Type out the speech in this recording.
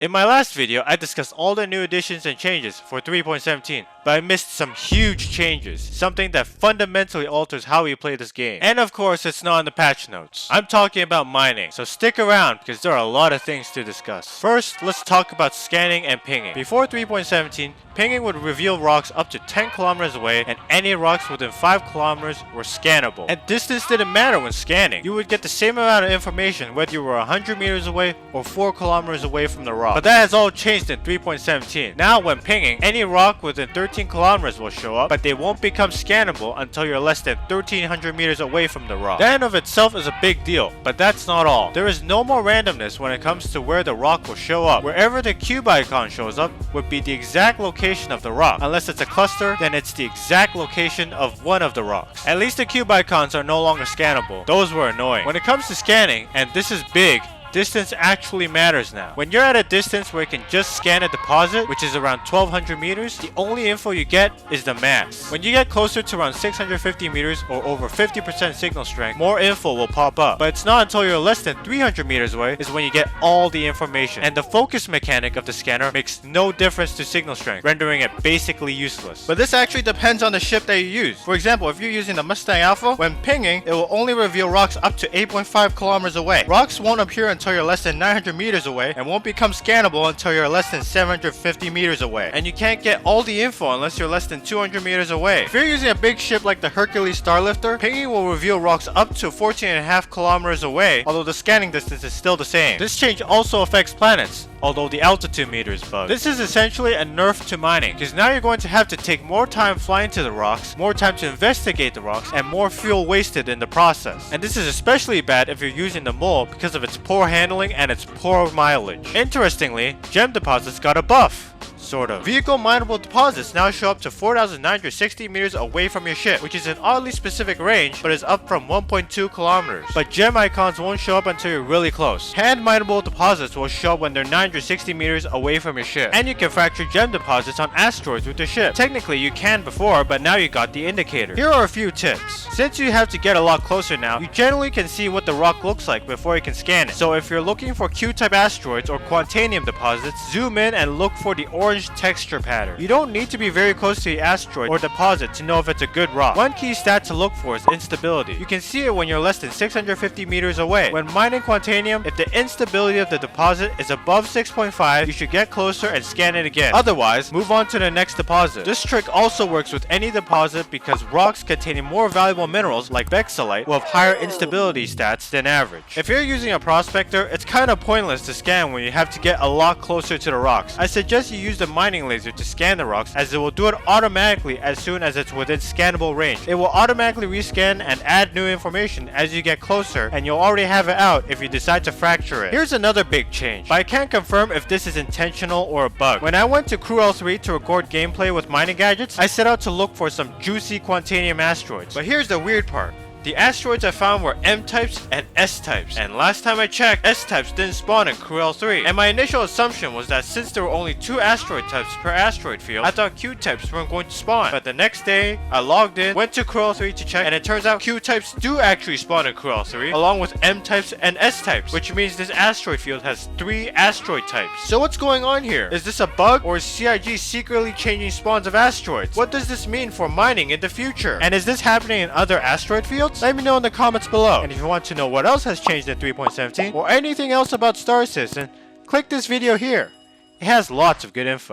In my last video, I discussed all the new additions and changes for 3.17, but I missed some huge changes, something that fundamentally alters how we play this game. And of course, it's not in the patch notes. I'm talking about mining, so stick around because there are a lot of things to discuss. First, let's talk about scanning and pinging. Before 3.17, pinging would reveal rocks up to 10 kilometers away, and any rocks within 5 kilometers were scannable. And distance didn't matter when scanning. You would get the same amount of information whether you were 100 meters away or 4 kilometers away from the rock. But that has all changed in 3.17. Now when pinging, any rock within 13 kilometers will show up, but they won't become scannable until you're less than 1300 meters away from the rock. That in of itself is a big deal, but that's not all. There is no more randomness when it comes to where the rock will show up. Wherever the cube icon shows up would be the exact location of the rock. Unless it's a cluster, then it's the exact location of one of the rocks. At least the cube icons are no longer scannable. Those were annoying. When it comes to scanning, and this is big, distance actually matters now. When you're at a distance where you can just scan a deposit, which is around 1200 meters, the only info you get is the mass. When you get closer to around 650 meters or over 50% signal strength, more info will pop up. But it's not until you're less than 300 meters away is when you get all the information. And the focus mechanic of the scanner makes no difference to signal strength, rendering it basically useless. But this actually depends on the ship that you use. For example, if you're using the Mustang Alpha, when pinging, it will only reveal rocks up to 8.5 kilometers away. Rocks won't appear until you're less than 900 meters away and won't become scannable until you're less than 750 meters away. And you can't get all the info unless you're less than 200 meters away. If you're using a big ship like the Hercules Starlifter, pinging will reveal rocks up to 14.5 kilometers away, although the scanning distance is still the same. This change also affects planets, although the altitude meter is bugged. This is essentially a nerf to mining, because now you're going to have to take more time flying to the rocks, more time to investigate the rocks, and more fuel wasted in the process. And this is especially bad if you're using the mole because of its poor handling and its poor mileage. Interestingly, gem deposits got a buff. Sort of. Vehicle mineable deposits now show up to 4,960 meters away from your ship, which is an oddly specific range, but is up from 1.2 kilometers. But gem icons won't show up until you're really close. Hand mineable deposits will show up when they're 960 meters away from your ship. And you can fracture gem deposits on asteroids with your ship. Technically you can before, but now you got the indicator. Here are a few tips. Since you have to get a lot closer now, you generally can see what the rock looks like before you can scan it. So if you're looking for Q-type asteroids or quantanium deposits, zoom in and look for the orange texture pattern. You don't need to be very close to the asteroid or deposit to know if it's a good rock. One key stat to look for is instability. You can see it when you're less than 650 meters away. When mining quantanium, if the instability of the deposit is above 6.5, you should get closer and scan it again. Otherwise, move on to the next deposit. This trick also works with any deposit because rocks containing more valuable minerals like bexolite will have higher instability stats than average. If you're using a prospector, it's kind of pointless to scan when you have to get a lot closer to the rocks. I suggest you use the mining laser to scan the rocks, as it will do it automatically as soon as it's within scannable range. It will automatically rescan and add new information as you get closer, and you'll already have it out if you decide to fracture it. Here's another big change, but I can't confirm if this is intentional or a bug. When I went to Crew L3 to record gameplay with mining gadgets, I set out to look for some juicy quantanium asteroids. But here's the weird part. The asteroids I found were M-types and S-types, and last time I checked, S-types didn't spawn in Crew L3. And my initial assumption was that since there were only 2 asteroid types per asteroid field, I thought Q-types weren't going to spawn. But the next day, I logged in, went to Crew L3 to check, and it turns out Q-types do actually spawn in Crew L3, along with M-types and S-types, which means this asteroid field has 3 asteroid types. So what's going on here? Is this a bug, or is CIG secretly changing spawns of asteroids? What does this mean for mining in the future? And is this happening in other asteroid fields? Let me know in the comments below. And if you want to know what else has changed in 3.17 or anything else about Star Citizen, click this video here. It has lots of good info.